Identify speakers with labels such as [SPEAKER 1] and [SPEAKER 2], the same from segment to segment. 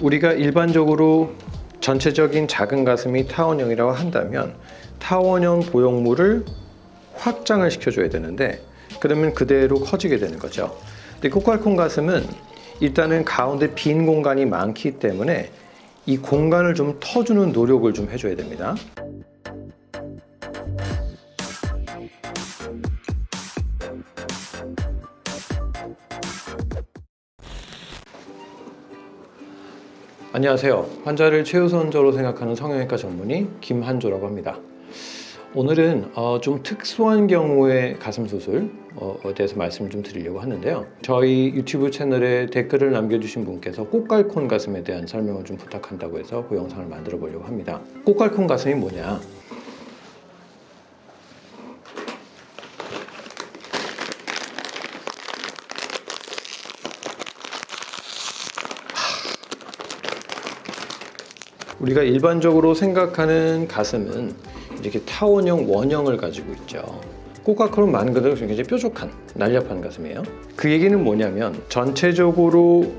[SPEAKER 1] 우리가 일반적으로 전체적인 작은 가슴이 타원형이라고 한다면 타원형 보형물을 확장을 시켜줘야 되는데 그러면 그대로 커지게 되는 거죠. 근데 꼬깔콘 가슴은 일단은 가운데 빈 공간이 많기 때문에 이 공간을 좀 터주는 노력을 좀 해줘야 됩니다. 안녕하세요. 환자를 최우선적으로 생각하는 성형외과 전문의 김한조라고 합니다. 오늘은 좀 특수한 경우의 가슴 수술에 대해서 말씀을 좀 드리려고 하는데요. 저희 유튜브 채널에 댓글을 남겨주신 분께서 꼬깔콘 가슴에 대한 설명을 좀 부탁한다고 해서 그 영상을 만들어 보려고 합니다. 꼬깔콘 가슴이 뭐냐? 우리가 일반적으로 생각하는 가슴은 이렇게 타원형 원형을 가지고 있죠. 꼬깔콘은 말 그대로 굉장히 뾰족한 날렵한 가슴이에요. 그 얘기는 뭐냐면 전체적으로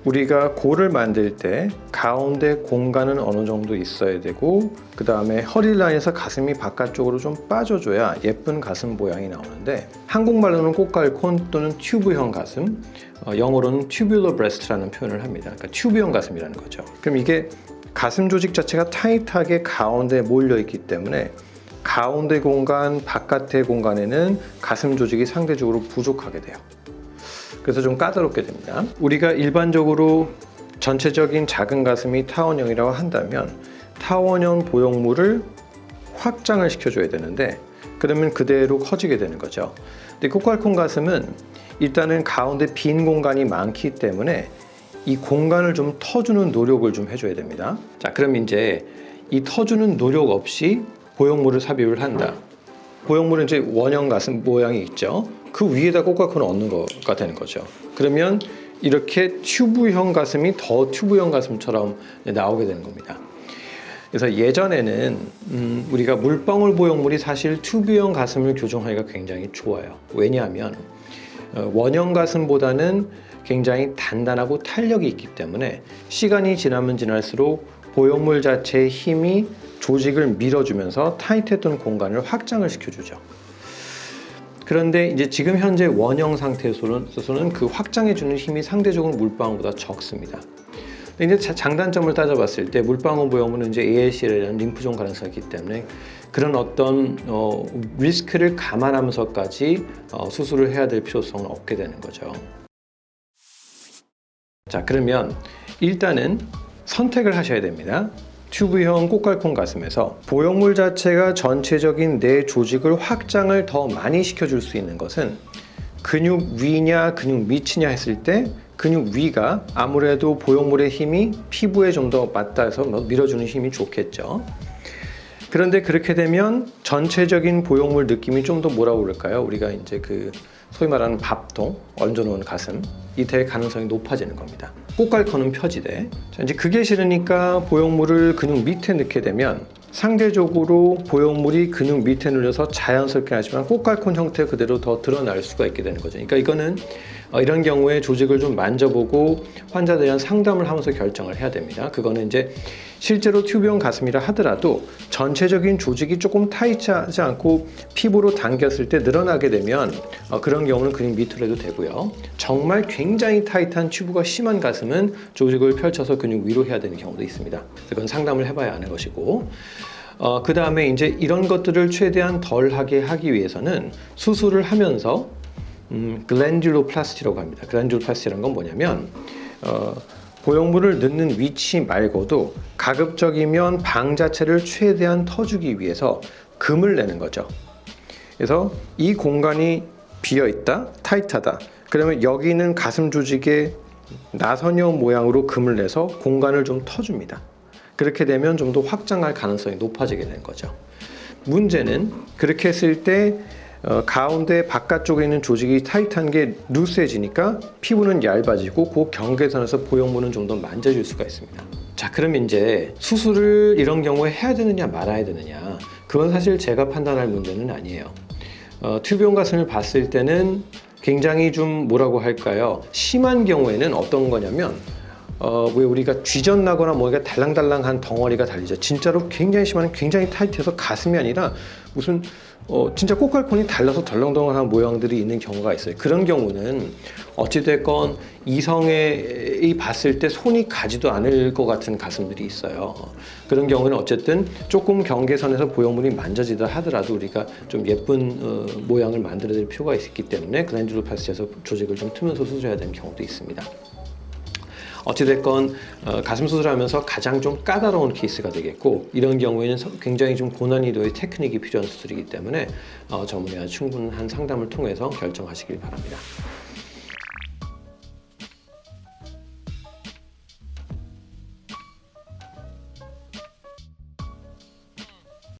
[SPEAKER 1] 우리가 골을 만들 때 가운데 공간은 어느 정도 있어야 되고 그 다음에 허리 라인에서 가슴이 바깥쪽으로 좀 빠져줘야 예쁜 가슴 모양이 나오는데 한국말로는 꼬깔콘 또는 튜브형 가슴, 영어로는 tubular breast라는 표현을 합니다. 그러니까 튜브형 가슴이라는 거죠. 그럼 이게 가슴 조직 자체가 타이트하게 가운데 몰려 있기 때문에 가운데 공간, 바깥의 공간에는 가슴 조직이 상대적으로 부족하게 돼요. 그래서 좀 까다롭게 됩니다. 우리가 일반적으로 전체적인 작은 가슴이 타원형이라고 한다면 타원형 보형물을 확장을 시켜줘야 되는데 그러면 그대로 커지게 되는 거죠. 근데 꼬깔콘 가슴은 일단은 가운데 빈 공간이 많기 때문에 이 공간을 좀 터주는 노력을 좀 해줘야 됩니다. 자, 그럼 이제 이 터주는 노력 없이 보형물을 삽입을 한다. 보형물은 이제 원형 가슴 모양이 있죠. 그 위에다 꼬깔콘을 얹는 거가 되는 거죠. 그러면 이렇게 튜브형 가슴이 더 튜브형 가슴처럼 나오게 되는 겁니다. 그래서 예전에는 우리가 물방울 보형물이 사실 튜브형 가슴을 교정하기가 굉장히 좋아요. 왜냐하면 원형 가슴보다는 굉장히 단단하고 탄력이 있기 때문에 시간이 지나면 지날수록 보형물 자체의 힘이 조직을 밀어주면서 타이트했던 공간을 확장을 시켜주죠. 그런데 이제 지금 현재 원형 상태에서는 그 확장해주는 힘이 상대적으로 물방울보다 적습니다. 근데 이제 장단점을 따져봤을 때 물방울 보형물은 이제 ALCL이라는 림프종 가능성이 있기 때문에 그런 어떤 리스크를 감안하면서까지 수술을 해야 될 필요성은 없게 되는 거죠. 자, 그러면 일단은 선택을 하셔야 됩니다. 튜브형 꼬깔콘 가슴에서 보형물 자체가 전체적인 내 조직을 확장을 더 많이 시켜줄 수 있는 것은 근육 위냐 근육 밑이냐 했을 때 근육 위가 아무래도 보형물의 힘이 피부에 좀 더 맞닿아서 밀어주는 힘이 좋겠죠. 그런데 그렇게 되면 전체적인 보형물 느낌이 좀 더 뭐라고 그럴까요? 우리가 이제 그 소위 말하는 밥통, 얹어놓은 가슴 이 될 가능성이 높아지는 겁니다. 꼬깔콘은 펴지되 자, 이제 그게 싫으니까 보형물을 근육 밑에 넣게 되면 상대적으로 보형물이 근육 밑에 눌려서 자연스럽게 하지만 꼬깔콘 형태 그대로 더 드러날 수가 있게 되는 거죠. 그러니까 이거는 이런 경우에 조직을 좀 만져보고 환자들이랑 상담을 하면서 결정을 해야 됩니다. 그거는 이제 실제로 튜브형 가슴이라 하더라도 전체적인 조직이 조금 타이트하지 않고 피부로 당겼을 때 늘어나게 되면 그런 경우는 근육 밑으로 해도 되고요. 정말 굉장히 타이트한 튜브가 심한 가슴은 조직을 펼쳐서 근육 위로 해야 되는 경우도 있습니다. 그건 상담을 해봐야 아는 것이고 그 다음에 이제 이런 것들을 최대한 덜하게 하기 위해서는 수술을 하면서 글랜듈로플라스티라고 합니다. 글랜듈로플라스티라는 건 뭐냐면 보형물을 넣는 위치 말고도 가급적이면 방 자체를 최대한 터주기 위해서 금을 내는 거죠. 그래서 이 공간이 비어있다, 타이트하다. 그러면 여기 있는 가슴 조직에 나선형 모양으로 금을 내서 공간을 좀 터줍니다. 그렇게 되면 좀 더 확장할 가능성이 높아지게 되는 거죠. 문제는 그렇게 했을 때 가운데 바깥쪽에 있는 조직이 타이트한 게 루스해지니까 피부는 얇아지고 그 경계선에서 보형물은 좀 더 만져질 수가 있습니다. 자, 그럼 이제 수술을 이런 경우에 해야 되느냐 말아야 되느냐, 그건 사실 제가 판단할 문제는 아니에요. 튜브형 가슴을 봤을 때는 굉장히 좀 뭐라고 할까요? 심한 경우에는 어떤 거냐면 왜 우리가 쥐전나거나 뭐가 달랑달랑한 덩어리가 달리죠. 진짜로 굉장히 심한, 굉장히 타이트해서 가슴이 아니라 무슨 진짜 꽃갈콘이 달라서 덜렁덜렁한 모양들이 있는 경우가 있어요. 그런 경우는 어찌됐건 이성이 봤을 때 손이 가지도 않을 것 같은 가슴들이 있어요. 그런 경우는 어쨌든 조금 경계선에서 보형물이 만져지다 하더라도 우리가 좀 예쁜 모양을 만들어야 될 필요가 있기 때문에 글랜듈로플라스티에서 조직을 좀 트면서 수술해야 되는 경우도 있습니다. 어찌됐건 가슴 수술하면서 가장 좀 까다로운 케이스가 되겠고, 이런 경우에는 굉장히 좀 고난이도의 테크닉이 필요한 수술이기 때문에 전문의와 충분한 상담을 통해서 결정하시길 바랍니다.